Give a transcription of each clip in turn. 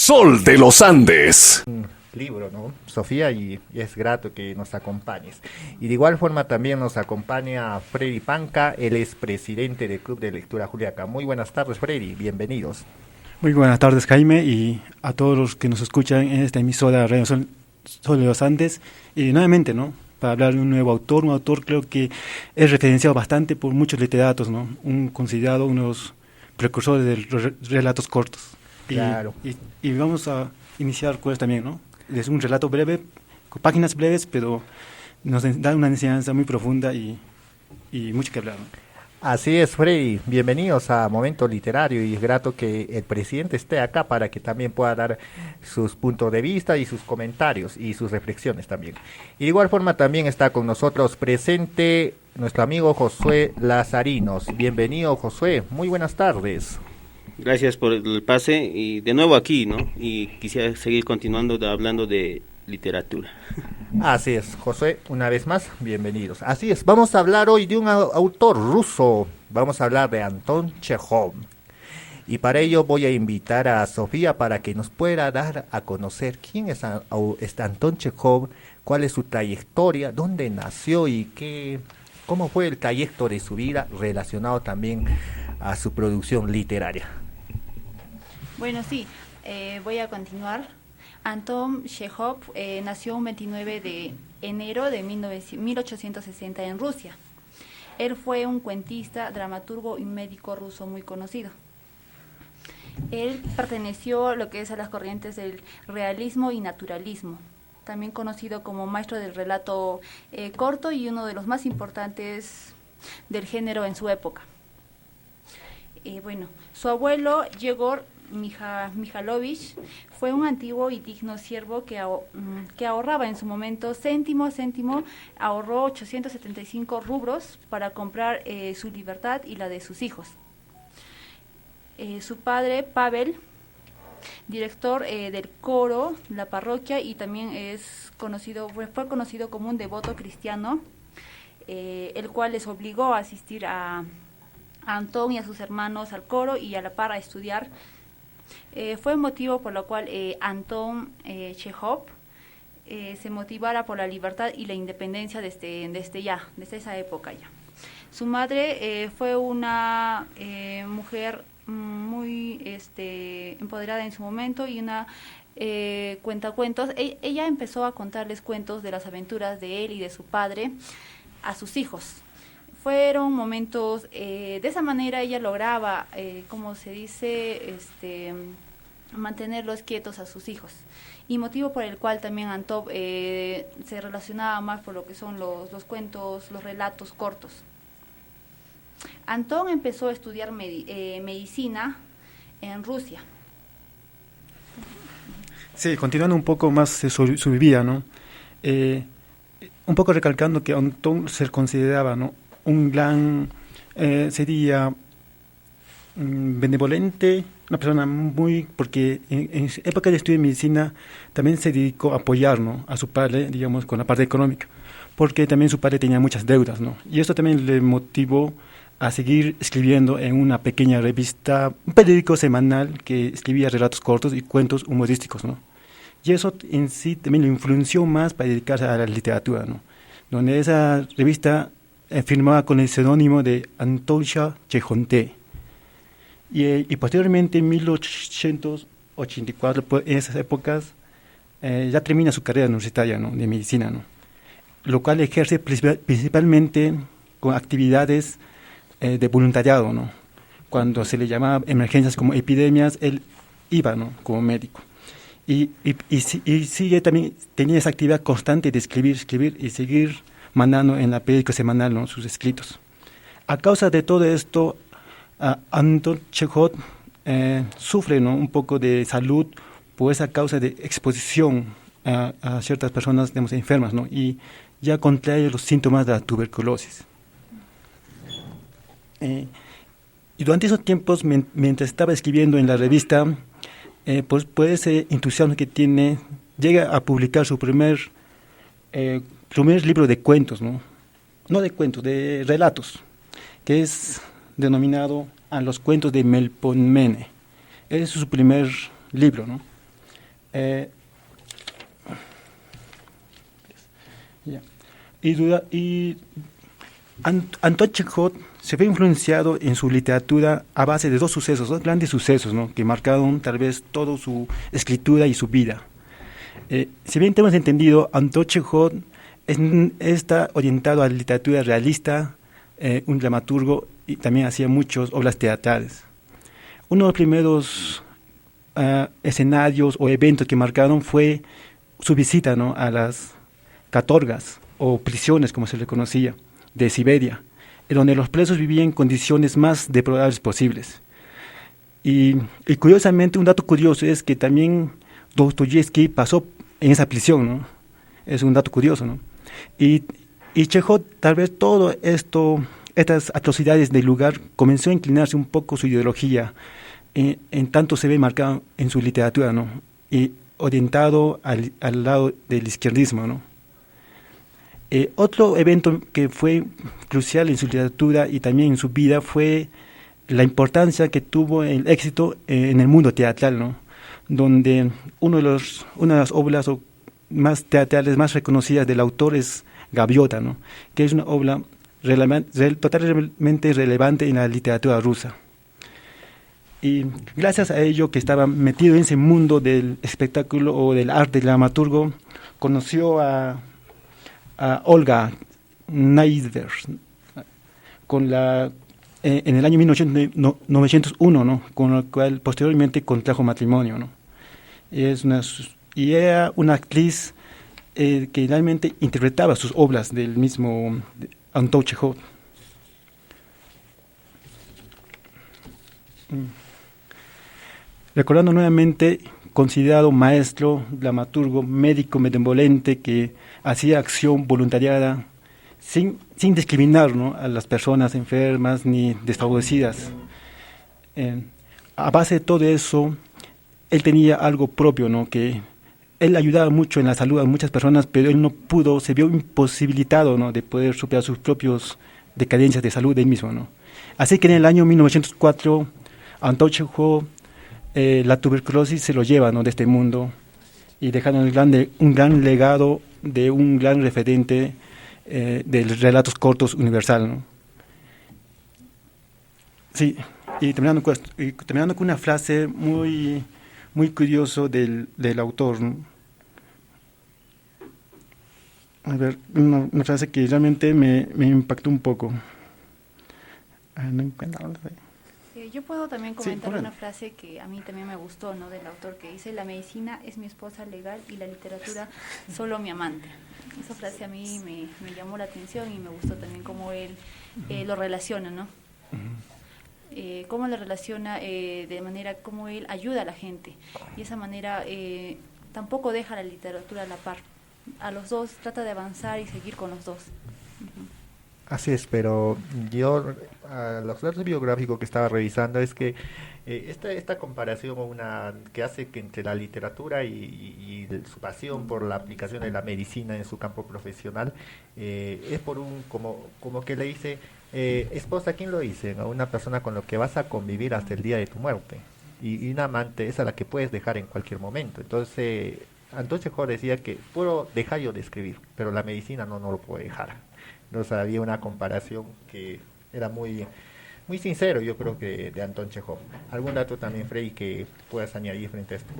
Sol de los Andes. Libro, ¿no? Sofía, y es grato que nos acompañes. Y de igual forma también nos acompaña Freddy Panca, él es presidente del Club de Lectura Juliaca. Muy buenas tardes, Freddy, bienvenidos. Muy buenas tardes, Jaime, y a todos los que nos escuchan en esta emisora Radio Sol de los Andes. Y nuevamente, ¿no?, para hablar de un autor creo que es referenciado bastante por muchos literatos, ¿no? Considerado uno de los precursores de relatos cortos. Claro. Y vamos a iniciar con esto también, ¿no? Es un relato breve, con páginas breves, pero nos da una enseñanza muy profunda y mucho que hablar, ¿no? Así es, Freddy, bienvenidos a Momento Literario, y es grato que el presidente esté acá para que también pueda dar sus puntos de vista y sus comentarios y sus reflexiones también. Y de igual forma también está con nosotros presente nuestro amigo Josué Lazarinos. Bienvenido, Josué, muy buenas tardes. Gracias por el pase y de nuevo aquí, ¿no? Y quisiera seguir continuando hablando de literatura. Así es, José, una vez más, bienvenidos. Así es, vamos a hablar hoy de un autor ruso, vamos a hablar de Anton Chejov. Y para ello voy a invitar a Sofía para que nos pueda dar a conocer quién es este Anton Chejov, cuál es su trayectoria, dónde nació y cómo fue el trayecto de su vida relacionado también a su producción literaria. Bueno, sí, voy a continuar. Anton Chejov nació un 29 de enero de 1860 en Rusia. Él fue un cuentista, dramaturgo y médico ruso muy conocido. Él perteneció a lo que es a las corrientes del realismo y naturalismo, también conocido como maestro del relato corto y uno de los más importantes del género en su época. Su abuelo, Yegor Mikhailovich, fue un antiguo y digno siervo que ahorraba en su momento céntimo a céntimo, ahorró 875 rublos para comprar su libertad y la de sus hijos. Su padre, Pavel, director del coro, la parroquia, y también fue conocido como un devoto cristiano, el cual les obligó a asistir a Anton y a sus hermanos al coro y a la par a estudiar. Fue el motivo por lo cual Anton Chejov se motivara por la libertad y la independencia desde esa época ya. Su madre fue una mujer muy empoderada en su momento y una cuentacuentos. Ella empezó a contarles cuentos de las aventuras de él y de su padre a sus hijos. Fueron momentos, de esa manera ella lograba, como se dice, mantenerlos quietos a sus hijos. Y motivo por el cual también Antón se relacionaba más por lo que son los cuentos, los relatos cortos. Antón empezó a estudiar medicina en Rusia. Sí, continuando un poco más de su vida, ¿no? Un poco recalcando que Antón se consideraba, ¿no?, un gran, sería benevolente, una persona porque en su época de estudio de medicina también se dedicó a apoyar, ¿no?, a su padre, digamos, con la parte económica, porque también su padre tenía muchas deudas, ¿no? Y esto también le motivó a seguir escribiendo en una pequeña revista, un periódico semanal que escribía relatos cortos y cuentos humorísticos, ¿no? Y eso en sí también lo influenció más para dedicarse a la literatura, ¿no?, donde esa revista firmaba con el seudónimo de Antosha Chejonte. Y posteriormente, en 1884, pues, en esas épocas, ya termina su carrera universitaria, ¿no?, de medicina, ¿no?, lo cual ejerce principalmente con actividades de voluntariado, ¿no? Cuando se le llamaba emergencias como epidemias, él iba, ¿no?, como médico. Y sigue también, tenía esa actividad constante de escribir y seguir mandando en la periódico semanal, ¿no?, sus escritos. A causa de todo esto, Anton Chejov sufre, ¿no?, un poco de salud por esa causa de exposición a ciertas personas, digamos, enfermas, ¿no?, y ya contrae los síntomas de la tuberculosis. Y durante esos tiempos, mientras estaba escribiendo en la revista, pues por ese entusiasmo que tiene, llega a publicar su primer libro de cuentos, ¿no? No de cuentos, de relatos, que es denominado A los cuentos de Melpomene. Ese es su primer libro, ¿no? Eh, ya. Y Anton Chekhov se ve influenciado en su literatura a base de dos sucesos, dos grandes sucesos, ¿no?, que marcaron tal vez toda su escritura y su vida. Si bien tenemos entendido, Anton Chekhov está orientado a la literatura realista, un dramaturgo, y también hacía muchas obras teatrales. Uno de los primeros escenarios o eventos que marcaron fue su visita, ¿no?, a las katorgas o prisiones, como se le conocía, de Siberia, en donde los presos vivían en condiciones más deplorables posibles. Y curiosamente, un dato curioso es que también Dostoyevsky pasó en esa prisión, ¿no? Es un dato curioso, ¿no? Y Chekhov, tal vez todo esto, estas atrocidades del lugar, comenzó a inclinarse un poco su ideología, en tanto se ve marcado en su literatura, ¿no?, y orientado al lado del izquierdismo, ¿no? Otro evento que fue crucial en su literatura y también en su vida fue la importancia que tuvo el éxito en el mundo teatral, ¿no?, donde una de las obras más teatrales, más reconocidas del autor es Gaviota, ¿no?, que es una obra totalmente relevante en la literatura rusa. Y gracias a ello, que estaba metido en ese mundo del espectáculo o del arte dramaturgo, conoció a Olga Neisver en el año 1901, ¿no?, con la cual posteriormente contrajo matrimonio, ¿no? Y era una actriz que realmente interpretaba sus obras del mismo Anton Chekhov. Recordando nuevamente, considerado maestro, dramaturgo, médico benevolente que hacía acción voluntariada sin discriminar, ¿no?, a las personas enfermas ni desfavorecidas. A base de todo eso, él tenía algo propio, ¿no?, que él ayudaba mucho en la salud a muchas personas, pero él no pudo, se vio imposibilitado, ¿no?, de poder superar sus propios decadencias de salud de él mismo, ¿no? Así que en el año 1904, Anton Chekhov, la tuberculosis se lo lleva, ¿no?, de este mundo, y dejando un gran legado de un gran referente de relatos cortos universal, ¿no? Sí, y terminando con una frase muy, muy curiosa del autor, ¿no? A ver, una frase que realmente me impactó un poco. No encuentro. Yo puedo también comentar Sí, una frase que a mí también me gustó, ¿no?, del autor, que dice: la medicina es mi esposa legal y la literatura solo mi amante. Esa frase a mí me llamó la atención y me gustó también cómo él lo relaciona, ¿no? Cómo lo relaciona de manera como él ayuda a la gente, y de esa manera tampoco deja la literatura a la par. A los dos trata de avanzar y seguir con los dos. Así es, pero yo, los datos biográficos que estaba revisando es que esta comparación que hace que entre la literatura y su pasión por la aplicación de la medicina en su campo profesional es por como que le dice, esposa, ¿quién lo dice? A una persona con la que vas a convivir hasta el día de tu muerte, y una amante es a la que puedes dejar en cualquier momento. Entonces, Anton Chekhov decía que puedo dejar yo de escribir, pero la medicina no lo puedo dejar. Entonces había una comparación que era muy, muy sincero, yo creo, que de Anton Chekhov. ¿Algún dato también, Freddy, que puedas añadir frente a esto?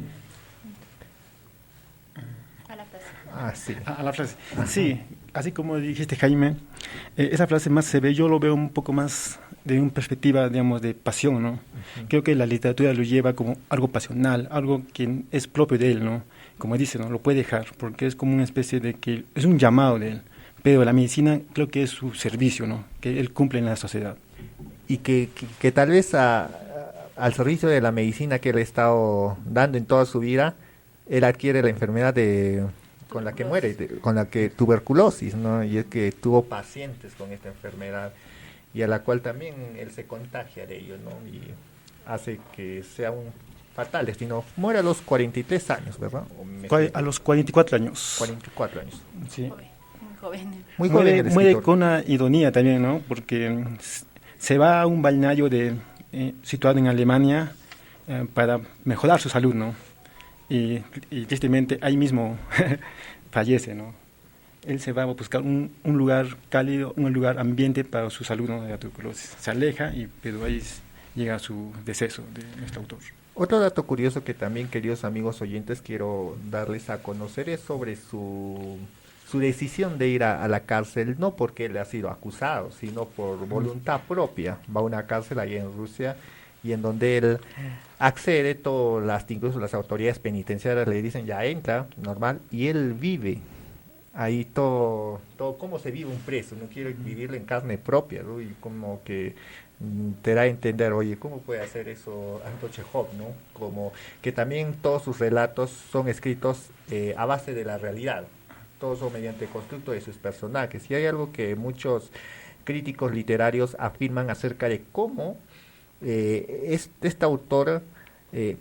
A la frase. Sí. A la frase. Sí, así como dijiste, Jaime, esa frase más se ve, yo lo veo un poco más de una perspectiva, digamos, de pasión, ¿no? Creo que la literatura lo lleva como algo pasional, algo que es propio de él, ¿no? Como dice, ¿no?, lo puede dejar, porque es como una especie de que es un llamado de él. Pero la medicina creo que es su servicio, ¿no?, que él cumple en la sociedad. Y que tal vez al servicio de la medicina que él ha estado dando en toda su vida, él adquiere la enfermedad con la que muere, con la que tuberculosis, ¿no? Y es que tuvo pacientes con esta enfermedad, y a la cual también él se contagia de ello, ¿no? Y hace que sea un fatal destino. Muere a los 43 años, ¿verdad? A los 44 años. 44 años. Sí. Joven. Muy joven. Muere con una ironía también, ¿no?, porque se va a un balneario situado en Alemania para mejorar su salud, ¿no? y tristemente ahí mismo fallece, ¿no? Él se va a buscar un lugar cálido, un lugar ambiente para su salud, ¿no?, de la tuberculosis. Se aleja, pero ahí llega a su deceso de nuestro autor. Otro dato curioso que también, queridos amigos oyentes, quiero darles a conocer es sobre su decisión de ir a la cárcel, no porque él ha sido acusado, sino por voluntad propia. Va a una cárcel ahí en Rusia y en donde él accede, incluso las autoridades penitenciarias le dicen ya entra, normal, y él vive ahí todo cómo se vive un preso, no quiero vivirlo en carne propia, ¿no? Y como que te da a entender, oye, ¿cómo puede hacer eso Anton Chejov, ¿no? Como que también todos sus relatos son escritos a base de la realidad, todos son mediante constructo de sus personajes, y hay algo que muchos críticos literarios afirman acerca de cómo este autor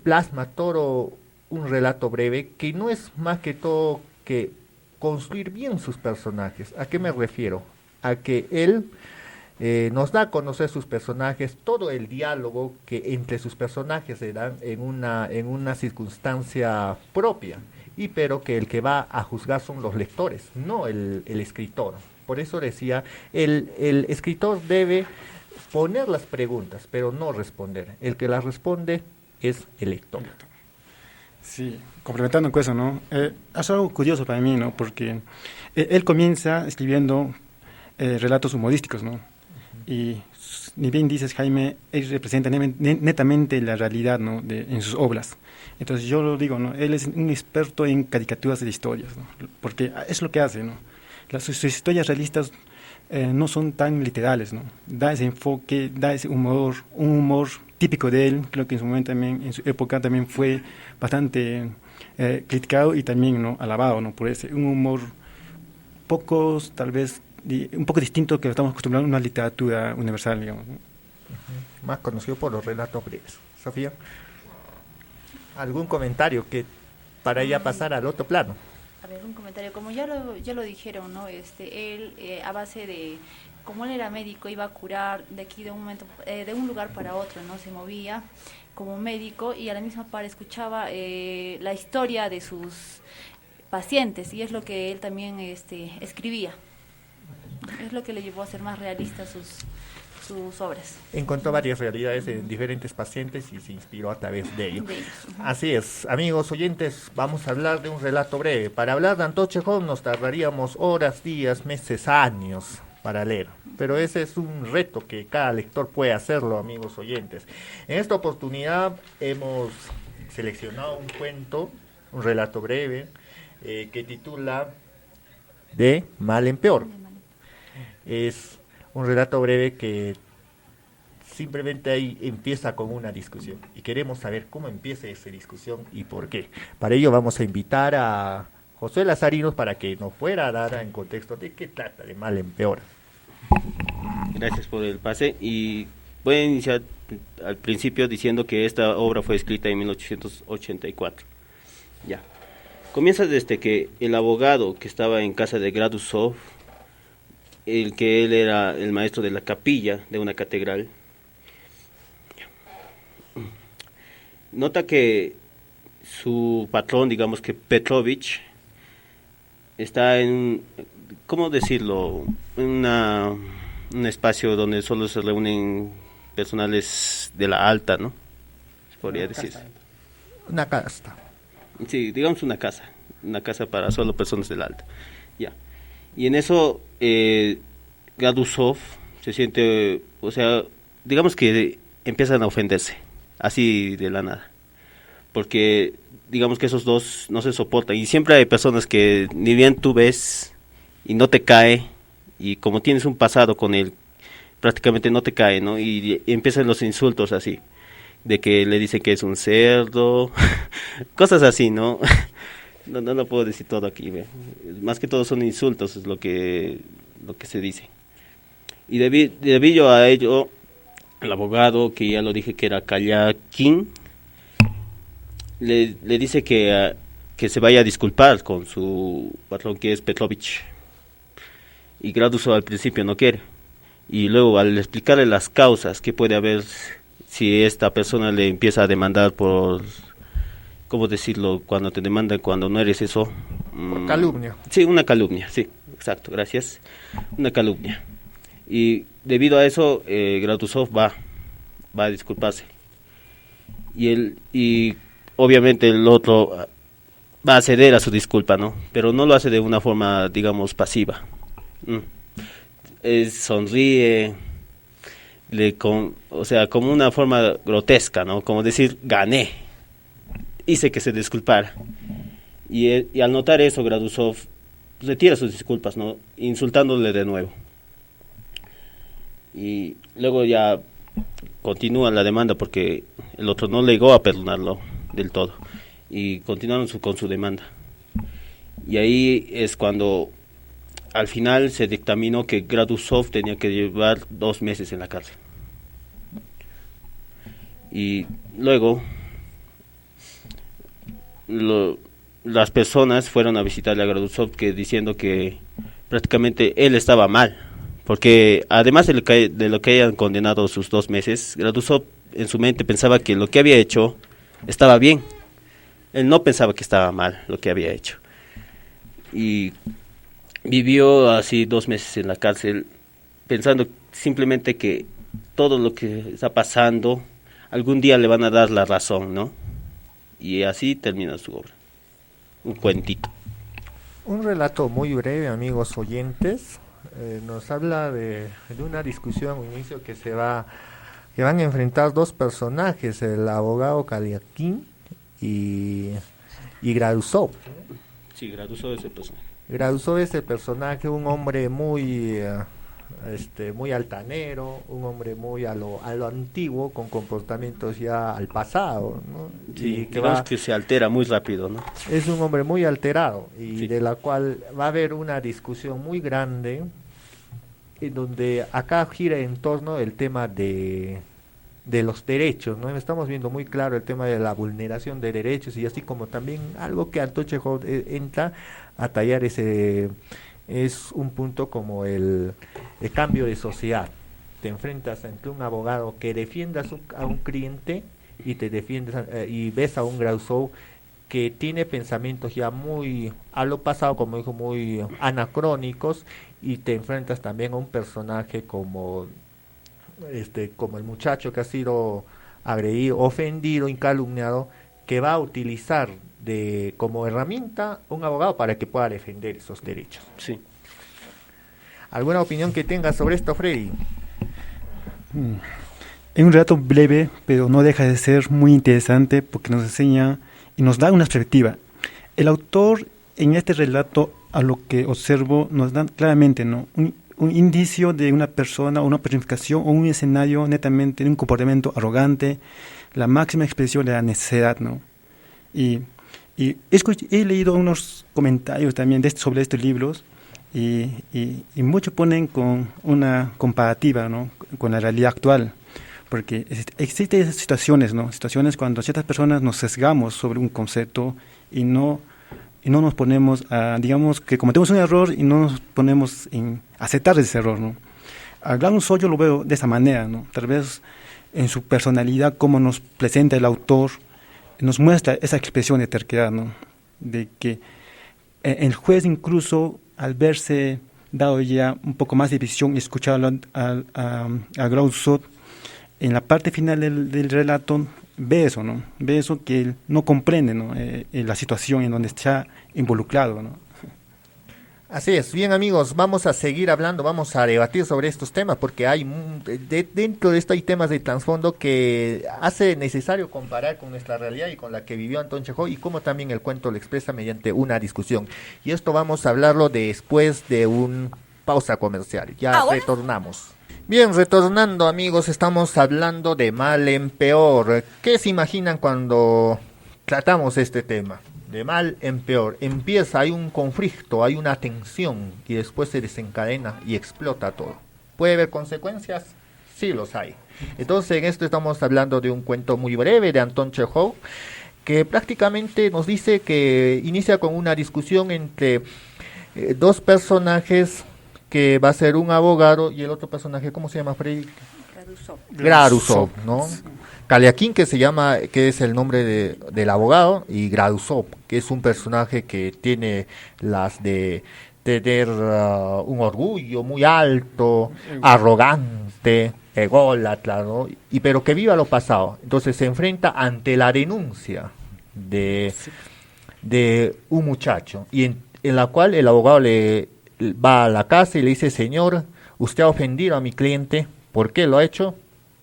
plasma todo un relato breve que no es más que todo que construir bien sus personajes. ¿A qué me refiero? A que él nos da a conocer sus personajes, todo el diálogo que entre sus personajes se dan en una circunstancia propia, pero que el que va a juzgar son los lectores, no el escritor. Por eso decía, el escritor debe poner las preguntas, pero no responder. El que las responde es el lector. Sí, complementando con eso, ¿no? Es algo curioso para mí, ¿no? Porque él comienza escribiendo relatos humorísticos, ¿no? Y ni bien dices, Jaime, él representa netamente la realidad, ¿no?, en sus obras. Entonces yo lo digo, ¿no?, él es un experto en caricaturas de historias, ¿no?, porque es lo que hace, ¿no? Sus historias realistas no son tan literales, ¿no? Da ese enfoque, da ese humor, un humor típico de él. Creo que en su momento también, en su época también fue bastante criticado y también, ¿no?, alabado, ¿no?, por ese un humor pocos, tal vez un poco distinto que estamos acostumbrados a una literatura universal, digamos, ¿no? Más conocido por los relatos breves. Sofía, ¿algún comentario que para ya pasar al otro plano? A ver, un comentario, como ya lo dijeron, ¿no? Él, a base de, como él era médico, iba a curar de aquí de un momento, de un lugar para otro, ¿no? Se movía como médico y a la misma par escuchaba la historia de sus pacientes, y es lo que él también escribía. Es lo que le llevó a ser más realista sus obras. Encontró varias realidades en diferentes pacientes y se inspiró a través de ello. Así es, amigos oyentes, vamos a hablar de un relato breve. Para hablar de Anton Chejov nos tardaríamos horas, días, meses, años para leer, pero ese es un reto que cada lector puede hacerlo, amigos oyentes. En esta oportunidad hemos seleccionado un cuento, un relato breve, que titula De mal en peor. Es un relato breve que simplemente ahí empieza con una discusión y queremos saber cómo empieza esa discusión y por qué. Para ello vamos a invitar a José Lazarinos para que nos pueda dar en contexto de qué trata De mal en peor. Gracias por el pase y voy a iniciar al principio diciendo que esta obra fue escrita en 1884. Ya. Comienza desde que el abogado que estaba en casa de Gradusov, él era el maestro de la capilla de una catedral, nota que su patrón, digamos que Petrovich, está en, ¿cómo decirlo?, un espacio donde solo se reúnen personales de la alta, ¿no? Podría decirse. Una casta. Sí, digamos una casa para solo personas de la alta. Ya. Y en eso Gradusov se siente, o sea, digamos que empiezan a ofenderse, así de la nada. Porque digamos que esos dos no se soportan. Y siempre hay personas que ni bien tú ves y no te cae, y como tienes un pasado con él, prácticamente no te cae, ¿no? Y empiezan los insultos así, de que le dicen que es un cerdo, cosas así, ¿no? No lo puedo decir todo aquí, ¿ve? Más que todo son insultos, es lo que se dice. Y debido a ello, el abogado, que ya lo dije que era Kalyakin, le dice que se vaya a disculpar con su patrón, que es Petrovich. Y Gradusov al principio no quiere. Y luego, al explicarle las causas que puede haber si esta persona le empieza a demandar por ¿cómo decirlo? Cuando te demandan cuando no eres eso. Calumnia. Sí, una calumnia, sí, exacto, gracias. Una calumnia. Y debido a eso, Gradusov va a disculparse. Y obviamente el otro va a ceder a su disculpa, ¿no? Pero no lo hace de una forma, digamos, pasiva. Sonríe, o sea, como una forma grotesca, ¿no? Como decir, gané, hice que se disculpara. Y al notar eso, Gradusov retira sus disculpas, ¿no? Insultándole de nuevo. Y luego ya continúa la demanda porque el otro no llegó a perdonarlo del todo. Y continuaron con su demanda. Y ahí es cuando al final se dictaminó que Gradusov tenía que llevar 2 meses en la cárcel. Y luego las personas fueron a visitarle a Gradusov diciendo que prácticamente él estaba mal, porque además de lo que hayan condenado sus 2 meses, Gradusov en su mente pensaba que lo que había hecho estaba bien. Él no pensaba que estaba mal lo que había hecho. Y vivió así 2 meses en la cárcel pensando simplemente que todo lo que está pasando algún día le van a dar la razón, ¿no? Y así termina su obra. Un cuentito. Un relato muy breve, amigos oyentes. Nos habla de una discusión, un inicio que van a enfrentar 2 personajes, el abogado Kaliakin y Gradusov. Sí, Gradusov es el personaje. Gradusov es el personaje, un hombre muy muy altanero, un hombre muy a lo antiguo, con comportamientos ya al pasado, ¿no? Sí, y que se altera muy rápido, ¿no? Es un hombre muy alterado y sí, de la cual va a haber una discusión muy grande, en donde acá gira en torno el tema de los derechos, ¿no? Estamos viendo muy claro el tema de la vulneración de derechos y así como también algo que Anton Chejov entra a tallar es un punto como el cambio de sociedad. Te enfrentas ante un abogado que defienda a un cliente y te defiendes y ves a un Gradusov que tiene pensamientos ya muy a lo pasado, como dijo, muy anacrónicos, y te enfrentas también a un personaje como el muchacho que ha sido agredido, ofendido y calumniado, que va a utilizar como herramienta un abogado para que pueda defender esos derechos. Sí. ¿Alguna opinión que tengas sobre esto, Freddy? Es un relato breve, pero no deja de ser muy interesante porque nos enseña y nos da una perspectiva. El autor en este relato, a lo que observo, nos da claramente, ¿no?, un indicio de una persona, una personificación o un escenario netamente de un comportamiento arrogante, la máxima expresión de la necedad, ¿no? Y he leído unos comentarios también sobre estos libros y muchos ponen con una comparativa, ¿no?, con la realidad actual, porque existen situaciones, ¿no?, situaciones cuando ciertas personas nos sesgamos sobre un concepto y no nos ponemos a, digamos, que cometemos un error y no nos ponemos en aceptar ese error, ¿no? A Gradusov yo lo veo de esa manera, ¿no? Tal vez en su personalidad, cómo nos presenta el autor, nos muestra esa expresión de terquedad, ¿no?, de que el juez incluso al verse dado ya un poco más de visión y escucharlo a Gradusov en la parte final del relato, ve eso, ¿no? Ve eso que él no comprende, ¿no?, la situación en donde está involucrado, ¿no? Así es. Bien, amigos, vamos a seguir hablando, vamos a debatir sobre estos temas, porque hay dentro de esto hay temas de trasfondo que hace necesario comparar con nuestra realidad y con la que vivió Anton Chejov, y cómo también el cuento lo expresa mediante una discusión. Y esto vamos a hablarlo después de una pausa comercial. Ya retornamos. Bien, retornando, amigos, estamos hablando de mal en peor. ¿Qué se imaginan cuando tratamos este tema? De mal en peor. Hay un conflicto, hay una tensión y después se desencadena y explota todo. ¿Puede haber consecuencias? Sí los hay. Entonces en esto estamos hablando de un cuento muy breve de Anton Chejov, que prácticamente nos dice que inicia con una discusión entre 2 personajes, que va a ser un abogado y el otro personaje, ¿cómo se llama, Freddy? Gradusov. Gradusov, ¿no? Kaliakin, que es el nombre del abogado, y Gradusov, que es un personaje que tiene las de tener un orgullo muy alto, arrogante, ególatra, ¿no? Pero que viva lo pasado. Entonces se enfrenta ante la denuncia de un muchacho, y en la cual el abogado le va a la casa y le dice: señor, usted ha ofendido a mi cliente, ¿por qué lo ha hecho?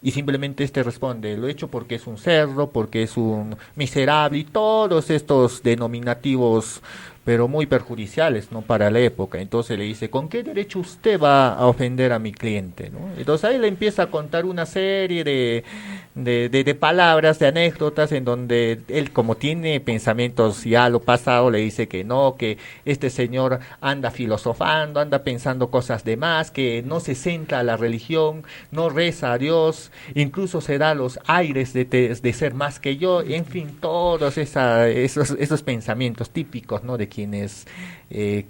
Y simplemente este responde: lo he hecho porque es un cerdo, porque es un miserable, y todos estos denominativos, pero muy perjudiciales, ¿no?, para la época. Entonces le dice: ¿con qué derecho usted va a ofender a mi cliente?, ¿no? Entonces ahí le empieza a contar una serie de palabras, de anécdotas, en donde él, como tiene pensamientos ya a lo pasado, le dice que no, que este señor anda filosofando, anda pensando cosas de más, que no se centra a la religión, no reza a Dios, incluso se da los aires de ser más que yo, en fin, todos esos pensamientos típicos, ¿no?, de quienes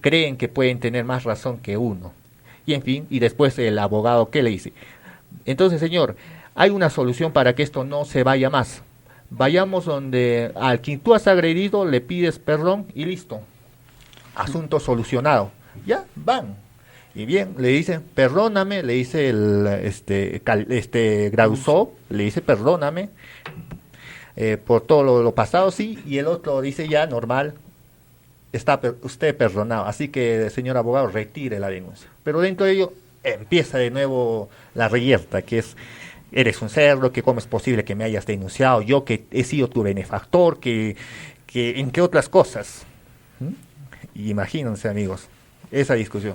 creen que pueden tener más razón que uno. Y en fin, y después el abogado, ¿qué le dice? Entonces, señor, hay una solución para que esto no se vaya más. Vayamos donde al quien tú has agredido, le pides perdón y listo. Asunto solucionado. Ya, van. Y bien, le dice: perdóname, le dice Gradusov, le dice: perdóname por todo lo pasado, sí. Y el otro dice: ya, normal, está usted perdonado, así que, señor abogado, retire la denuncia. Pero dentro de ello empieza de nuevo la reyerta, que es: eres un cerdo, que cómo es posible que me hayas denunciado, yo que he sido tu benefactor, que en qué otras cosas. Y imagínense, amigos, esa discusión.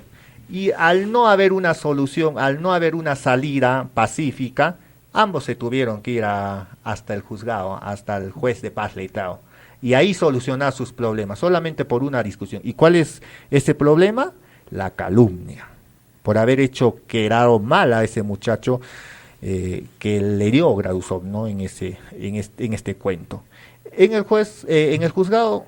Y al no haber una solución, al no haber una salida pacífica, ambos se tuvieron que ir hasta el juzgado, hasta el juez de paz letrado, y ahí solucionar sus problemas, solamente por una discusión. ¿Y cuál es ese problema? La calumnia, por haber hecho quedar mal a ese muchacho que le dio Gradusov, ¿no?, en este cuento. En el juzgado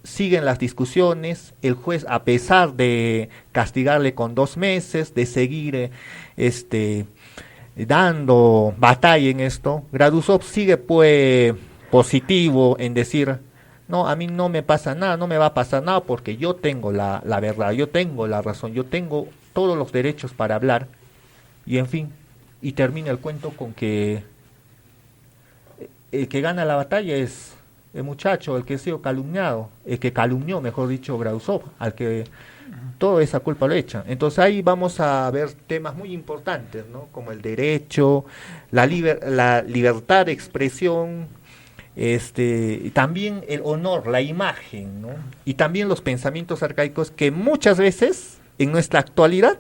siguen las discusiones. El juez, a pesar de castigarle con 2 meses, de seguir dando batalla en esto, Gradusov sigue pues positivo en decir: no, a mí no me pasa nada, no me va a pasar nada, porque yo tengo la verdad, yo tengo la razón, yo tengo todos los derechos para hablar. Y en fin, y termina el cuento con que el que gana la batalla es el muchacho, el que ha sido calumniado, el que calumnió, mejor dicho, Gradusov, al que toda esa culpa lo echa. Entonces ahí vamos a ver temas muy importantes, ¿no?, como el derecho, la libertad de expresión, también el honor, la imagen, ¿no?, y también los pensamientos arcaicos que muchas veces en nuestra actualidad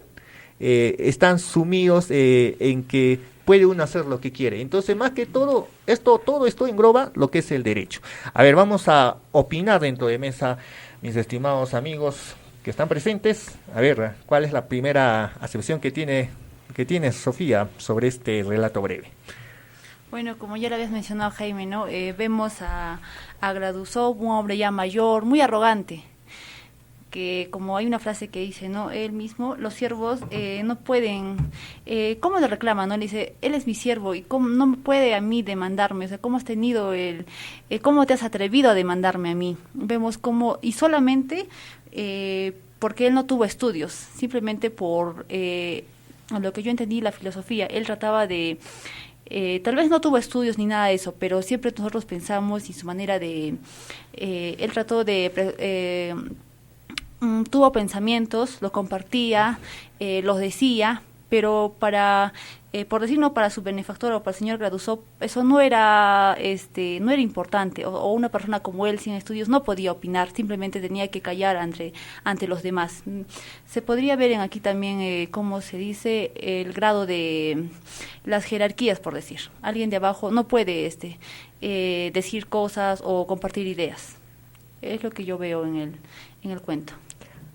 están sumidos en que puede uno hacer lo que quiere. Entonces, más que todo esto engloba lo que es el derecho. A ver, vamos a opinar dentro de mesa, mis estimados amigos que están presentes. A ver, ¿cuál es la primera acepción que tiene Sofía sobre este relato breve? Bueno, como ya lo habías mencionado, Jaime, ¿no? Vemos a Gradusov, un hombre ya mayor, muy arrogante, que como hay una frase que dice, ¿no?, él mismo, los siervos no pueden, ¿cómo le reclama?, ¿no? Le dice: él es mi siervo y ¿cómo no puede a mí demandarme? O sea, ¿cómo has tenido cómo te has atrevido a demandarme a mí? Vemos cómo, y solamente porque él no tuvo estudios, simplemente por lo que yo entendí, la filosofía. Él trataba de tal vez no tuvo estudios ni nada de eso, pero siempre nosotros pensamos, y su manera de él trató de tuvo pensamientos, los compartía, los decía, pero por decir, no, para su benefactor o para el señor Gradusov, eso no era importante, o una persona como él sin estudios no podía opinar, simplemente tenía que callar ante los demás. Se podría ver aquí también, cómo se dice, el grado de las jerarquías, por decir. Alguien de abajo no puede decir cosas o compartir ideas. Es lo que yo veo en el cuento.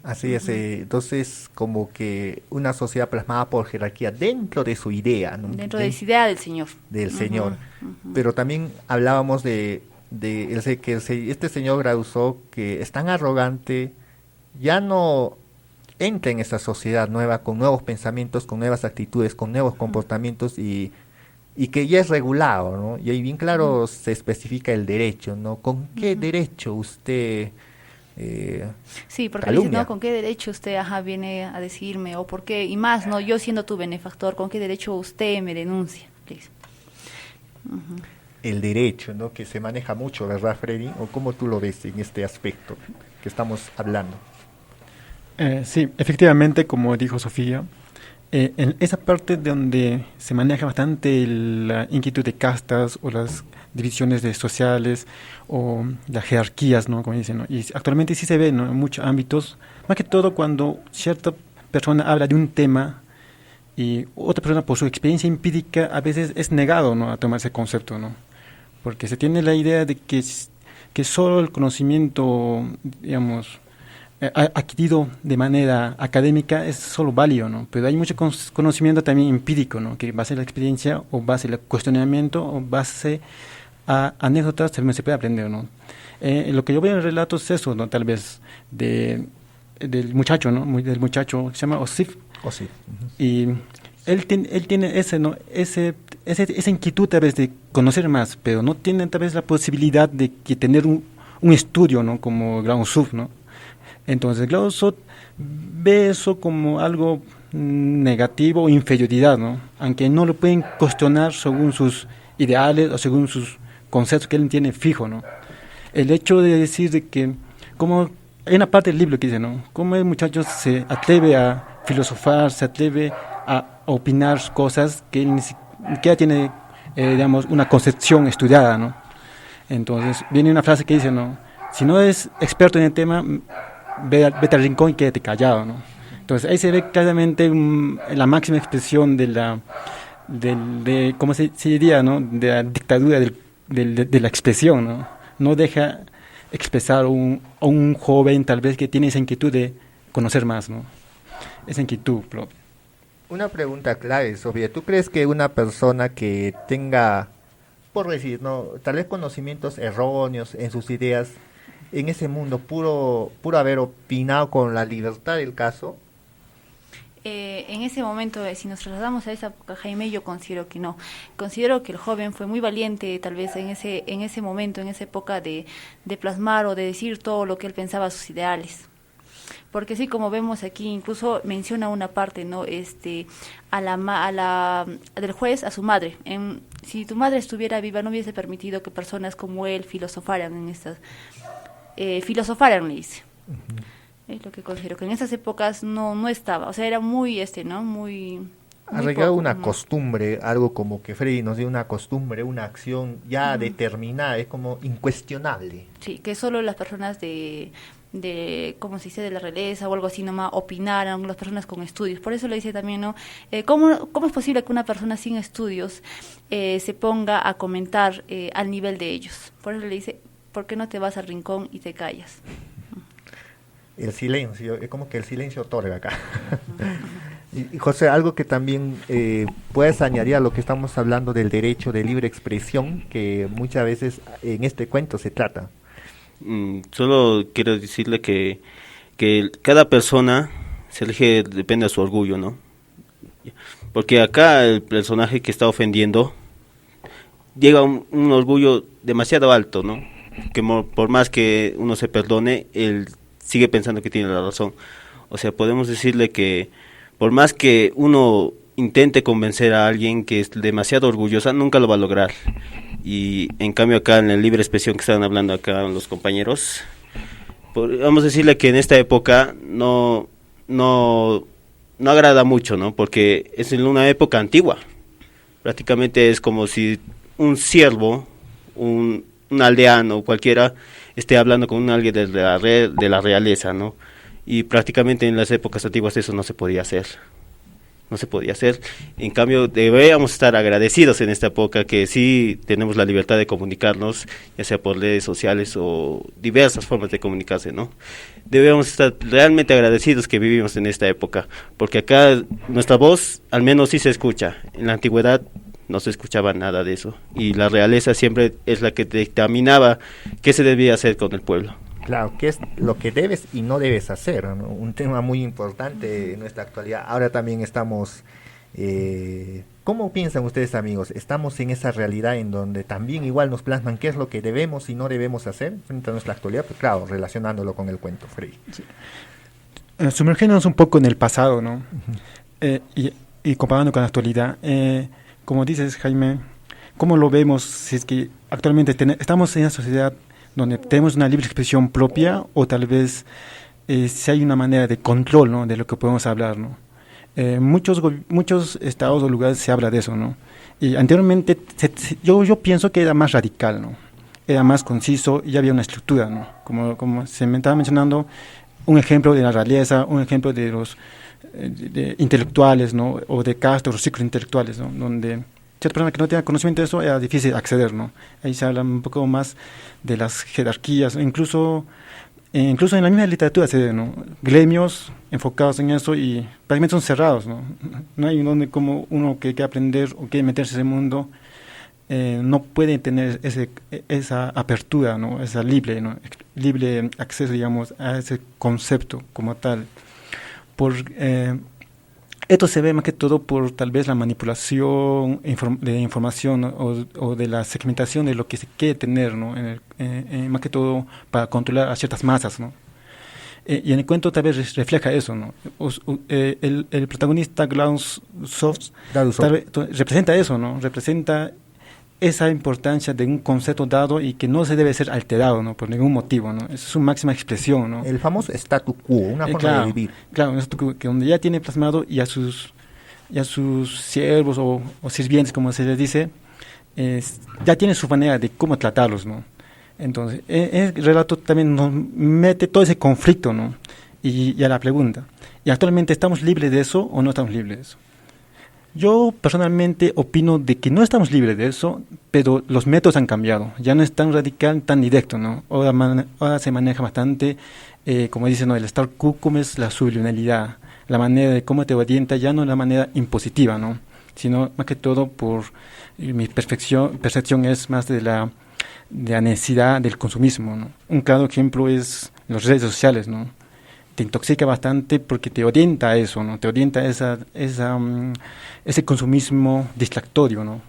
Así es, entonces como que una sociedad plasmada por jerarquía dentro de su idea, ¿no?, dentro de esa idea del Señor. Del Señor. Pero también hablábamos que este señor Gradusov, que es tan arrogante, ya no entra en esa sociedad nueva con nuevos pensamientos, con nuevas actitudes, con nuevos comportamientos, y y que ya es regulado, ¿no? Y ahí bien claro se especifica el derecho, ¿no? ¿Con qué derecho usted Sí, porque le dice, calumnia? ¿no? ¿Con qué derecho usted viene a decirme? O por qué, y más, ¿no? Yo siendo tu benefactor, ¿con qué derecho usted me denuncia? Le dice. Ujú. El derecho, ¿no? Que se maneja mucho, ¿verdad, Freddy? ¿O cómo tú lo ves en este aspecto que estamos hablando? Sí, efectivamente, como dijo Sofía, en esa parte donde se maneja bastante la inquietud de castas o las divisiones sociales o las jerarquías, ¿no? Como dicen, ¿no? Y actualmente sí se ve, ¿no? En muchos ámbitos, más que todo cuando cierta persona habla de un tema y otra persona por su experiencia empírica a veces es negado, ¿no? A tomar ese concepto, ¿no? Porque se tiene la idea de que solo el conocimiento, digamos, adquirido de manera académica es solo válido, ¿no? Pero hay mucho conocimiento también empírico, ¿no? Que base en la experiencia o base en el cuestionamiento o base a anécdotas también se puede aprender, ¿no? Lo que yo veo en el relato es eso, ¿no? Tal vez del muchacho, ¿no? Del muchacho que se llama Osif. ¿O sí? Y él tiene ese, ¿no? Esa inquietud tal vez de conocer más, pero no tiene tal vez la posibilidad de que tener un estudio, ¿no? Como Ground Sub, ¿no? Entonces Ground Sub ve eso como algo negativo o inferioridad, ¿no? Aunque no lo pueden cuestionar según sus ideales o según sus conceptos que él tiene fijo, ¿no? El hecho de decir de que, como hay una parte del libro que dice, ¿no? Cómo el muchacho se atreve a filosofar, se atreve a opinar cosas que él ni siquiera tiene, digamos, una concepción estudiada, ¿no? Entonces, viene una frase que dice, ¿no? Si no eres experto en el tema, vete al rincón y quédate callado, ¿no? Entonces, ahí se ve claramente la máxima expresión de ¿cómo se diría, ¿no? De la dictadura de la expresión, ¿no? No deja expresar a un joven tal vez que tiene esa inquietud de conocer más, ¿no? Esa inquietud propia. Una pregunta clave, Sofía. ¿Tú crees que una persona que tenga, por decir, no, tal vez conocimientos erróneos en sus ideas, en ese mundo puro haber opinado con la libertad del caso? En ese momento, si nos trasladamos a esa época, Jaime, yo considero que no. Considero que el joven fue muy valiente, tal vez en ese momento, en esa época de plasmar o de decir todo lo que él pensaba, sus ideales. Porque sí, como vemos aquí, incluso menciona una parte, ¿no? Del juez a su madre. Si tu madre estuviera viva, no hubiese permitido que personas como él filosofaran filosofaran, le dice. Uh-huh. Es lo que considero que en esas épocas no estaba, o sea, era muy muy Arraigado poco. una costumbre, algo como que Freddy nos dio una costumbre, una acción ya determinada, es como incuestionable. Sí, que solo las personas ¿cómo se dice?, de la realeza o algo así nomás opinaran, las personas con estudios. Por eso le dice también, ¿no? ¿Cómo es posible que una persona sin estudios se ponga a comentar al nivel de ellos? Por eso le dice, ¿por qué no te vas al rincón y te callas? El silencio, es como que el silencio otorga acá. Y José, algo que también puedes añadir a lo que estamos hablando del derecho de libre expresión, que muchas veces en este cuento se trata. Solo quiero decirle que cada persona se elige, depende de su orgullo, ¿no? Porque acá el personaje que está ofendiendo llega a un orgullo demasiado alto, ¿no? Que por más que uno se perdone, él sigue pensando que tiene la razón. O sea, podemos decirle que por más que uno intente convencer a alguien que es demasiado orgullosa, nunca lo va a lograr. Y en cambio acá en la libre expresión que estaban hablando acá los compañeros, vamos a decirle que en esta época no agrada mucho, ¿no? Porque es en una época antigua. Prácticamente es como si un siervo, un aldeano o cualquiera esté hablando con alguien de la realeza, ¿no? Y prácticamente en las épocas antiguas eso no se podía hacer. No se podía hacer. En cambio, deberíamos estar agradecidos en esta época que sí tenemos la libertad de comunicarnos, ya sea por redes sociales o diversas formas de comunicarse, ¿no? Debemos estar realmente agradecidos que vivimos en esta época, porque acá nuestra voz al menos sí se escucha. En la antigüedad no se escuchaba nada de eso, y la realeza siempre es la que dictaminaba qué se debía hacer con el pueblo. Claro, qué es lo que debes y no debes hacer, ¿no? Un tema muy importante en nuestra actualidad. Ahora también estamos ¿Cómo piensan ustedes, amigos? ¿Estamos en esa realidad en donde también igual nos plasman qué es lo que debemos y no debemos hacer frente a nuestra actualidad? Pues claro, relacionándolo con el cuento, Freddy. Sumergiéndonos un poco en el pasado, ¿no? Y comparando con la actualidad. Como dices, Jaime, ¿cómo lo vemos si es que actualmente estamos en una sociedad donde tenemos una libre expresión propia o tal vez si hay una manera de control, ¿no?, de lo que podemos hablar, ¿no? Muchos estados o lugares se habla de eso, ¿no? Y anteriormente yo pienso que era más radical, ¿no? Era más conciso y había una estructura, ¿no? Como se me estaba mencionando, un ejemplo de la realeza, un ejemplo de los de intelectuales, ¿no?, o de castas o ciclos intelectuales, ¿no?, donde cierta persona que no tenía conocimiento de eso era difícil acceder, ¿no? Ahí se habla un poco más de las jerarquías, incluso en la misma literatura se ve, ¿no?, gremios enfocados en eso y prácticamente son cerrados, ¿no? No hay donde como uno que quiere aprender o quiere meterse en ese mundo no puede tener esa apertura, ¿no?, esa libre acceso, digamos, a ese concepto como tal. Esto se ve más que todo por tal vez la manipulación de información, ¿no?, o de la segmentación de lo que se quiere tener, ¿no?, más que todo para controlar a ciertas masas, ¿no? Y en el cuento tal vez refleja eso, ¿no? El protagonista Gladusov representa eso, ¿no? Representa esa importancia de un concepto dado y que no se debe ser alterado, ¿no?, por ningún motivo, ¿no? Esa es su máxima expresión, ¿no? El famoso statu quo, una forma de vivir. Claro, que donde ya tiene plasmado y a sus siervos o sirvientes, como se les dice, ya tiene su manera de cómo tratarlos, ¿no? Entonces, el relato también nos mete todo ese conflicto, ¿no? Y a la pregunta, ¿y actualmente estamos libres de eso o no estamos libres de eso? Yo personalmente opino de que no estamos libres de eso, pero los métodos han cambiado. Ya no es tan radical, tan directo, ¿no? Ahora se maneja bastante, como dicen, ¿no?, el statu quo, como es la subliminalidad, la manera de cómo te orienta, ya no la manera impositiva, ¿no?, sino más que todo por mi percepción es más de la necesidad del consumismo, ¿no? Un claro ejemplo es las redes sociales, ¿no? Te intoxica bastante porque te orienta a eso, ¿no? Te orienta a ese consumismo distractorio, ¿no?,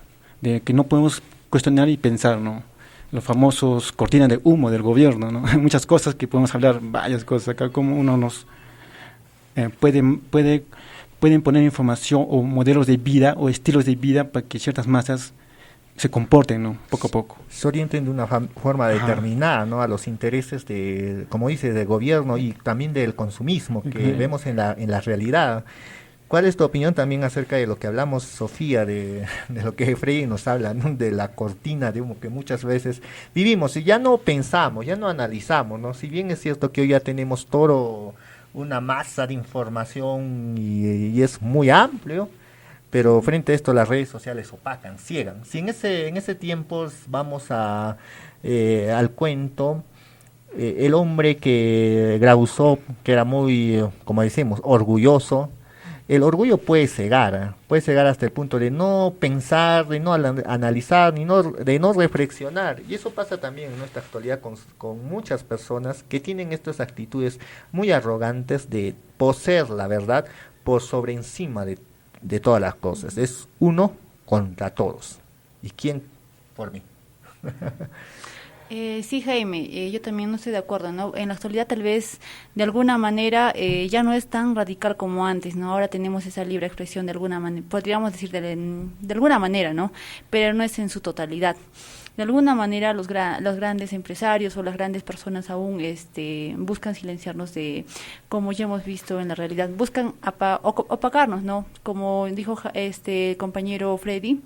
de que no podemos cuestionar y pensar, ¿no? Los famosos cortinas de humo del gobierno, ¿no? Muchas cosas que podemos hablar, varias cosas acá, como uno nos pueden poner información o modelos de vida o estilos de vida para que ciertas masas se comporten, ¿no?, poco a poco. Se orienten de una forma determinada, ¿no?, a los intereses de, como dice, del gobierno y también del consumismo que vemos en la realidad. ¿Cuál es tu opinión también acerca de lo que hablamos, Sofía, de lo que Freddy nos habla, ¿no?, de la cortina de humo que muchas veces vivimos y ya no pensamos, ya no analizamos, ¿no? Si bien es cierto que hoy ya tenemos todo una masa de información y es muy amplio, pero frente a esto las redes sociales opacan, ciegan. Si en ese tiempo vamos al cuento, el hombre que Gradusov, que era muy, como decimos, orgulloso, el orgullo puede cegar hasta el punto de no pensar, de no analizar, de no reflexionar. Y eso pasa también en nuestra actualidad con muchas personas que tienen estas actitudes muy arrogantes de poseer la verdad por sobre encima de todas las cosas. Es uno contra todos. ¿Y quién por mí? Sí, Jaime, yo también no estoy de acuerdo, ¿no? En la actualidad tal vez de alguna manera ya no es tan radical como antes, ¿no? Ahora tenemos esa libre expresión de alguna manera, podríamos decir de alguna manera, ¿no? Pero no es en su totalidad. De alguna manera los grandes empresarios o las grandes personas aún buscan silenciarnos como ya hemos visto en la realidad, buscan opacarnos, ¿no? Como dijo compañero Freddy,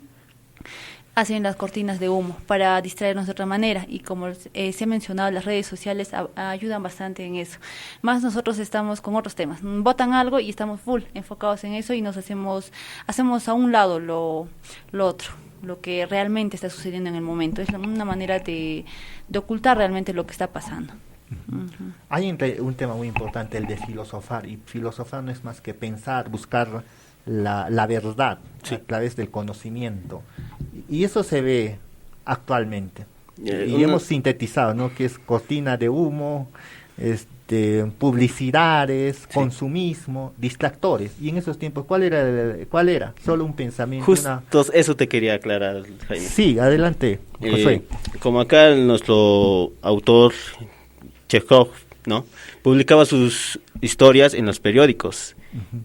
hacen las cortinas de humo para distraernos de otra manera y como se ha mencionado, las redes sociales ayudan bastante en eso. Más nosotros estamos con otros temas, votan algo y estamos full enfocados en eso y nos hacemos a un lado lo otro, lo que realmente está sucediendo en el momento. Es una manera de ocultar realmente lo que está pasando. Uh-huh. Hay un tema muy importante, el de filosofar, y filosofar no es más que pensar, buscar la verdad, sí, a través del conocimiento, y eso se ve actualmente y hemos sintetizado, ¿no?, que es cortina de humo, publicidades, consumismo, distractores. Y en esos tiempos, ¿cuál era? Solo un pensamiento. Justo eso te quería aclarar, Jaime. Sí, adelante, Josué. Como acá nuestro autor Chekhov, ¿no?, publicaba sus historias en los periódicos.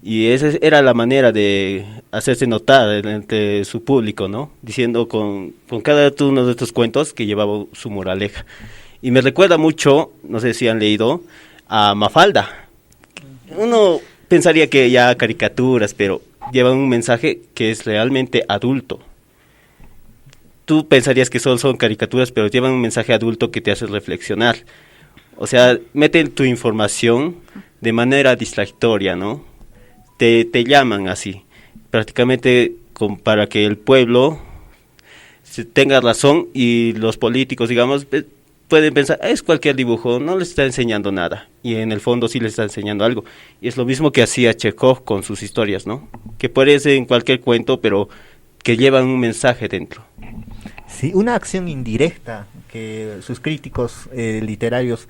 Y esa era la manera de hacerse notar entre su público, ¿no?, diciendo con cada uno de estos cuentos que llevaba su moraleja. Y me recuerda mucho, no sé si han leído, a Mafalda. Uno pensaría que ya caricaturas, pero llevan un mensaje que es realmente adulto. Tú pensarías que solo son caricaturas, pero llevan un mensaje adulto que te hace reflexionar. O sea, meten tu información de manera distractoria, ¿no? Te llaman así, prácticamente para que el pueblo tenga razón y los políticos, digamos, pueden pensar, es cualquier dibujo, no les está enseñando nada. Y en el fondo sí les está enseñando algo. Y es lo mismo que hacía Chekhov con sus historias, ¿no? Que parecen cualquier cuento, pero que llevan un mensaje dentro. Sí, una acción indirecta que sus críticos literarios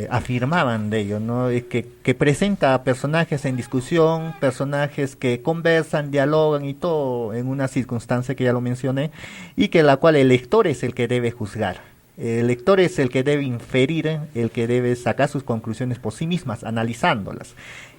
afirmaban de ello, ¿no? Que presenta a personajes en discusión, personajes que conversan, dialogan y todo en una circunstancia que ya lo mencioné, y que la cual el lector es el que debe juzgar. El lector es el que debe inferir, el que debe sacar sus conclusiones por sí mismas, analizándolas.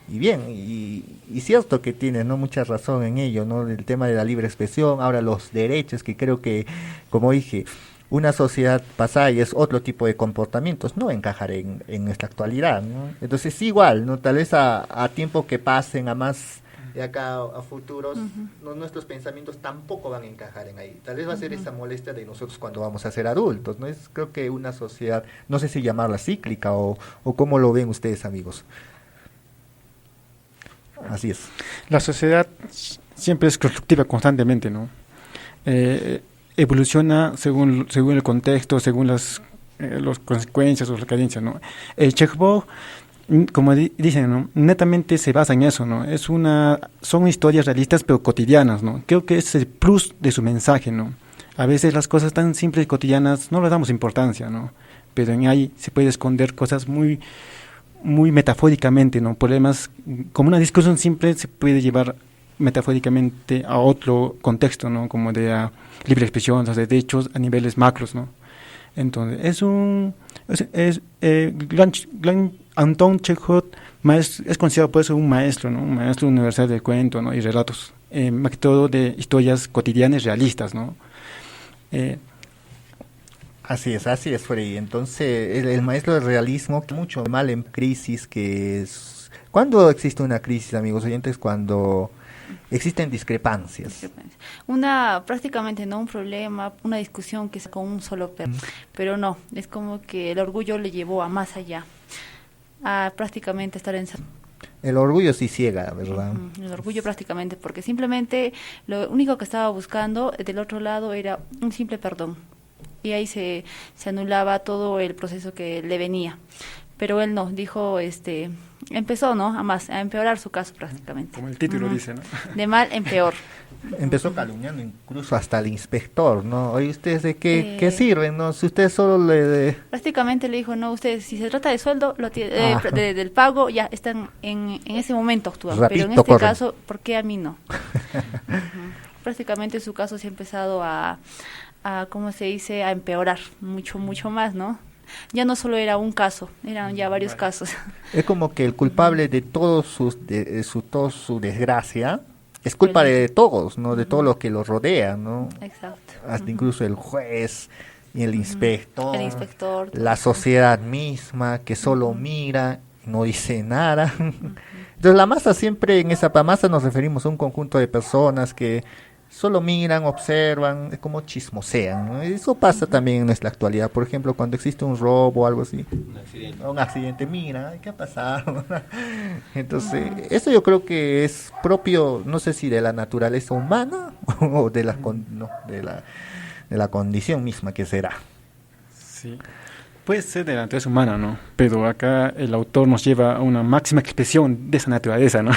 Y bien, y cierto que tiene, ¿no?, mucha razón en ello, ¿no?, el tema de la libre expresión, ahora los derechos, que creo que, como dije, una sociedad pasada y es otro tipo de comportamientos, no encajar en nuestra actualidad, ¿no? Entonces igual, ¿no?, tal vez a tiempo que pasen, a más de acá a futuros, nuestros pensamientos tampoco van a encajar en ahí. Tal vez va a ser esa molestia de nosotros cuando vamos a ser adultos, ¿no? Creo que una sociedad, no sé si llamarla cíclica o cómo lo ven ustedes, amigos. Así es. La sociedad siempre es constructiva constantemente, ¿no? Evoluciona según el contexto, según las consecuencias o las cadencias, ¿no? Chekhov, como dicen, ¿no?, netamente se basa en eso, ¿no? Son historias realistas pero cotidianas, ¿no? Creo que es el plus de su mensaje, ¿no? A veces las cosas tan simples y cotidianas no les damos importancia, ¿no? Pero en ahí se puede esconder cosas muy metafóricamente, ¿no? Problemas, como una discusión simple se puede llevar metafóricamente a otro contexto, ¿no?, como de libre expresión, los derechos a niveles macros, ¿no? Entonces, gran Anton Chekhov es considerado por eso un maestro, ¿no?, un maestro universal del cuento, ¿no?, y relatos, más que todo de historias cotidianas realistas, ¿no? Así es, Freddy. Entonces, el maestro del realismo, mucho mal en crisis, que es... ¿Cuándo existe una crisis, amigos oyentes? Cuando existen discrepancias. Prácticamente no un problema, una discusión que es con un solo pero no, es como que el orgullo le llevó a más allá, a prácticamente estar en... El orgullo sí ciega, ¿verdad? El orgullo prácticamente, porque simplemente lo único que estaba buscando del otro lado era un simple perdón. Y ahí se anulaba todo el proceso que le venía. Pero él no, dijo, empezó, ¿no?, a empeorar su caso prácticamente. Como el título dice, ¿no? De mal en peor. Empezó calumniando incluso hasta al inspector, ¿no? Oye, ¿ustedes de qué sirven, no? Si ustedes solo Prácticamente le dijo, no, ustedes, si se trata de sueldo, del pago, ya están en ese momento actuando. Pero en este caso, ¿por qué a mí no? Prácticamente su caso se ha empezado a ¿cómo se dice?, a empeorar mucho más, ¿no? Ya no solo era un caso, eran ya varios casos. Es como que el culpable de toda su desgracia es culpa de todos, ¿no? De todo lo que los rodea, ¿no? Exacto. Hasta incluso el juez y el inspector, la todo. sociedad misma que solo mira y no dice nada. Entonces la masa siempre, en esa masa nos referimos a un conjunto de personas que solo miran, observan, es como chismosean, ¿no? Eso pasa también en nuestra actualidad. Por ejemplo, cuando existe un robo o algo así, un accidente, mira, ¿qué ha pasado? Entonces, eso yo creo que es propio, no sé si de la naturaleza humana o de la condición misma que será. Sí. Puede ser de la naturaleza humana, ¿no? Pero acá el autor nos lleva a una máxima expresión de esa naturaleza, ¿no?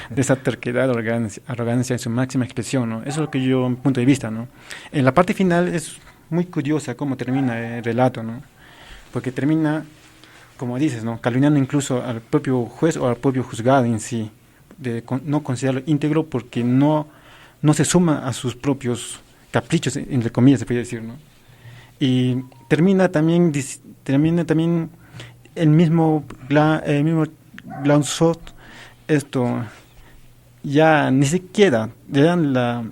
De esa terquedad, arrogancia en su máxima expresión, ¿no? Eso es lo que yo, mi punto de vista, ¿no? En la parte final es muy curiosa cómo termina el relato, ¿no? Porque termina como dices, ¿no? Calumniando incluso al propio juez o al propio juzgado en sí, no considerarlo íntegro porque no se suma a sus propios caprichos, entre comillas se puede decir, ¿no? Y termina también el mismo Blanchot, esto ya ni siquiera le dan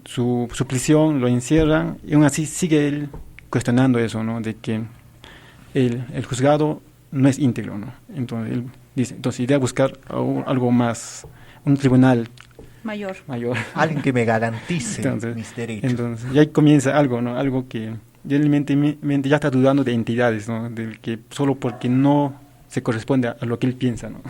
su prisión, lo encierran y aún así sigue él cuestionando eso, ¿no? De que el juzgado no es íntegro, ¿no? Entonces él dice, entonces iré a buscar algo más, un tribunal Mayor. Alguien que me garantice mis derechos. Entonces, y ahí comienza algo, ¿no? Algo que realmente ya está dudando de entidades, ¿no? De que solo porque no se corresponde a lo que él piensa, ¿no?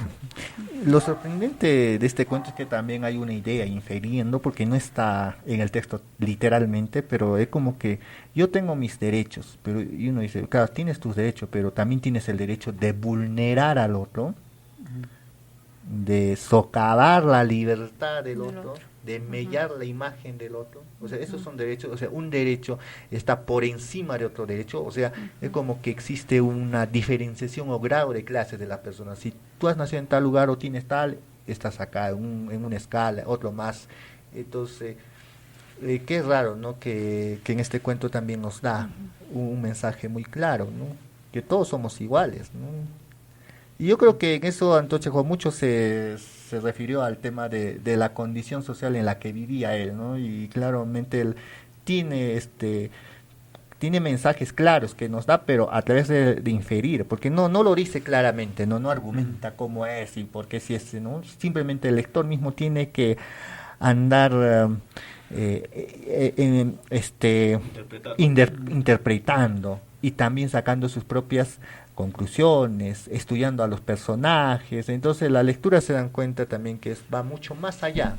Lo sorprendente de este cuento es que también hay una idea infiriendo, porque no está en el texto literalmente, pero es como que yo tengo mis derechos, pero y uno dice, claro, tienes tus derechos, pero también tienes el derecho de vulnerar al otro, de socavar la libertad del otro, de mellar la imagen del otro. O sea, esos son derechos, o sea, un derecho está por encima de otro derecho, o sea, es como que existe una diferenciación o grado de clases de la persona. Si tú has nacido en tal lugar o tienes tal, estás acá en una escala, otro más. Entonces, qué raro, ¿no? Que en este cuento también nos da un mensaje muy claro, ¿no? Que todos somos iguales, ¿no? Y yo creo que en eso Antón Chekhov mucho se refirió al tema de la condición social en la que vivía él, ¿no? Y claramente él tiene mensajes claros que nos da, pero a través de inferir, porque no lo dice claramente, no argumenta cómo es y por qué si es, ¿no? Simplemente el lector mismo tiene que andar interpretando y también sacando sus propias conclusiones, estudiando a los personajes. Entonces la lectura se dan cuenta también que va mucho más allá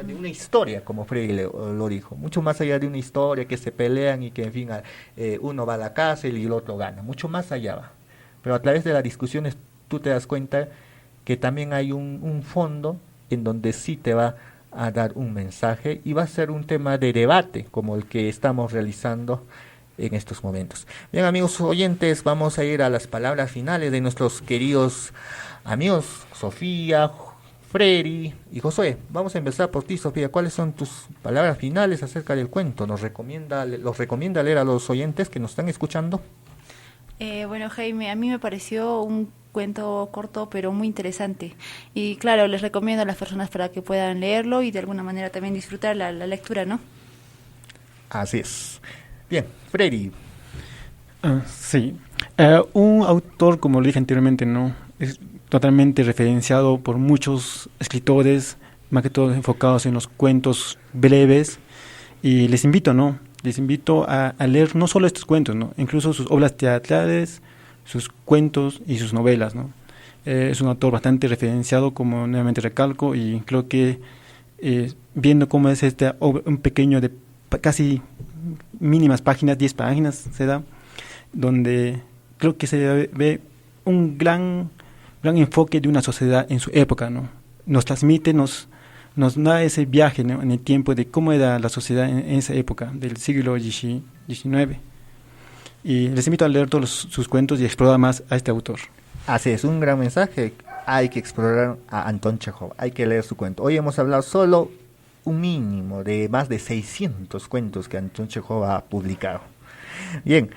de una historia, como Freire lo dijo, mucho más allá de una historia que se pelean y que en fin uno va a la cárcel y el otro gana, mucho más allá va. Pero a través de las discusiones tú te das cuenta que también hay un fondo en donde sí te va a dar un mensaje y va a ser un tema de debate como el que estamos realizando en estos momentos. Bien, amigos oyentes, vamos a ir a las palabras finales de nuestros queridos amigos Sofía, Freddy y Josué. Vamos a empezar por ti, Sofía. ¿Cuáles son tus palabras finales acerca del cuento? ¿Los recomienda leer a los oyentes que nos están escuchando? Bueno, Jaime, a mí me pareció un cuento corto pero muy interesante y claro, les recomiendo a las personas para que puedan leerlo y de alguna manera también disfrutar la lectura, ¿no? Así es. Bien, Freddy. Sí. Un autor, como lo dije anteriormente, no es totalmente referenciado por muchos escritores, más que todo enfocados en los cuentos breves, y les invito a leer no solo estos cuentos, ¿no? Incluso sus obras teatrales, sus cuentos y sus novelas, ¿no? Es un autor bastante referenciado, como nuevamente recalco, y creo que viendo cómo es esta obra, un pequeño de casi mínimas páginas, 10 páginas se da, donde creo que se ve un gran enfoque de una sociedad en su época, ¿no? Nos transmite, nos da ese viaje, ¿no? En el tiempo de cómo era la sociedad en esa época del siglo XIX. Y les invito a leer todos sus cuentos y explorar más a este autor. Así es, un gran mensaje. Hay que explorar a Antón Chekhov, hay que leer su cuento. Hoy hemos hablado solo un mínimo de más de 600 cuentos que Antón Chekhov ha publicado. Bien,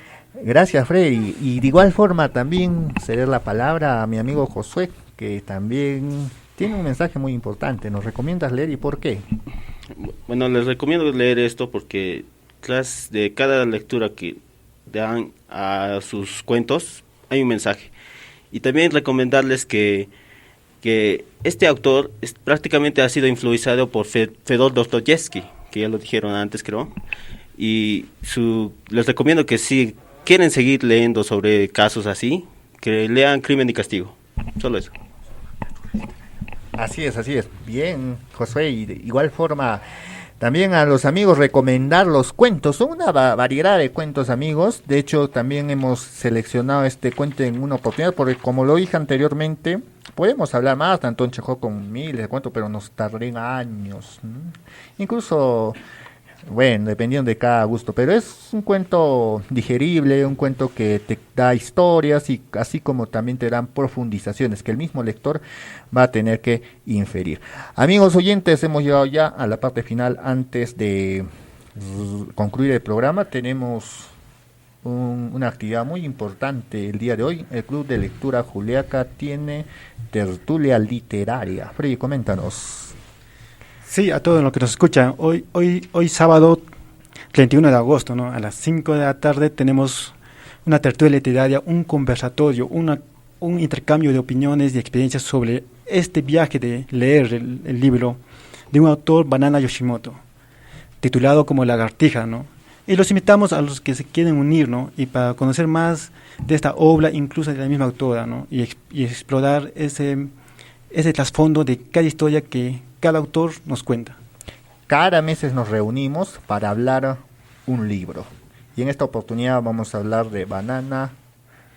gracias Freddy. Y de igual forma también ceder la palabra a mi amigo Josué, que también tiene un mensaje muy importante. ¿Nos recomiendas leer y por qué? Bueno, les recomiendo leer esto porque tras de cada lectura que dan a sus cuentos hay un mensaje. Y también recomendarles que este autor prácticamente ha sido influenciado por Fedor Dostoyevsky, que ya lo dijeron antes, creo. Y les recomiendo que si quieren seguir leyendo sobre casos así, que lean Crimen y Castigo. Solo eso. Así es. Bien, Josué, y de igual forma también a los amigos recomendar los cuentos. Son una variedad de cuentos, amigos. De hecho, también hemos seleccionado este cuento en una oportunidad, porque como lo dije anteriormente, podemos hablar más de Antón Chekhov con miles de cuentos, pero nos tardarían años. Incluso Bueno, dependiendo de cada gusto, pero es un cuento digerible, un cuento que te da historias y así como también te dan profundizaciones que el mismo lector va a tener que inferir. Amigos oyentes, hemos llegado ya a la parte final. Antes de concluir el programa, tenemos una actividad muy importante el día de hoy. El Club de Lectura Juliaca tiene tertulia literaria. Freddy, coméntanos. Sí, a todos los que nos escuchan, hoy sábado 31 de agosto, ¿no? A las 5 de la tarde tenemos una tertulia literaria, un conversatorio, un intercambio de opiniones y experiencias sobre este viaje de leer el libro de un autor, Banana Yoshimoto, titulado como Lagartija, ¿no? Y los invitamos a los que se quieren unir, ¿no? Y para conocer más de esta obra, incluso de la misma autora, ¿no? Y explorar ese trasfondo de cada historia que cada autor nos cuenta. Cada mes nos reunimos para hablar un libro. Y en esta oportunidad vamos a hablar de Banana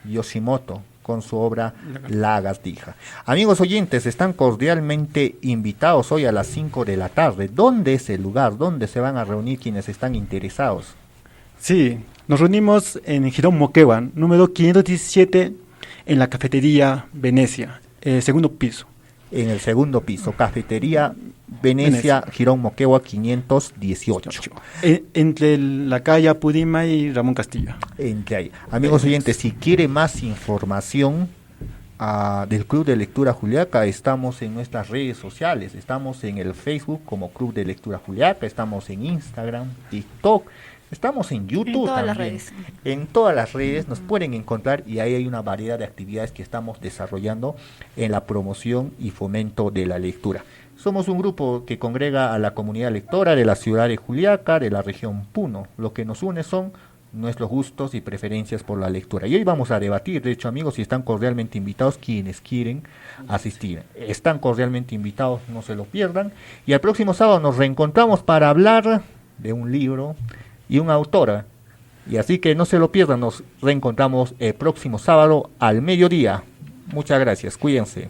Yoshimoto con su obra Lagartija. Amigos oyentes, están cordialmente invitados hoy a las 5 de la tarde. ¿Dónde es el lugar? ¿Dónde se van a reunir quienes están interesados? Sí, nos reunimos en Girón Moquegua, número 517, en la cafetería Venecia, segundo piso. En el segundo piso, Cafetería Venecia, Girón Moquegua 518. Entre la calle Apurima y Ramón Castilla. Entre ahí. Amigos oyentes, si quiere más información del Club de Lectura Juliaca, estamos en nuestras redes sociales. Estamos en el Facebook como Club de Lectura Juliaca, estamos en Instagram, TikTok, estamos en YouTube en todas también. las redes. En todas las redes nos pueden encontrar y ahí hay una variedad de actividades que estamos desarrollando en la promoción y fomento de la lectura. Somos un grupo que congrega a la comunidad lectora de la ciudad de Juliaca, de la región Puno. Lo que nos une son nuestros gustos y preferencias por la lectura. Y hoy vamos a debatir, de hecho amigos, y están cordialmente invitados quienes quieren asistir. Están cordialmente invitados, no se lo pierdan. Y el próximo sábado nos reencontramos para hablar de un libro y una autora, y así que no se lo pierdan, nos reencontramos el próximo sábado al mediodía. Muchas gracias, cuídense.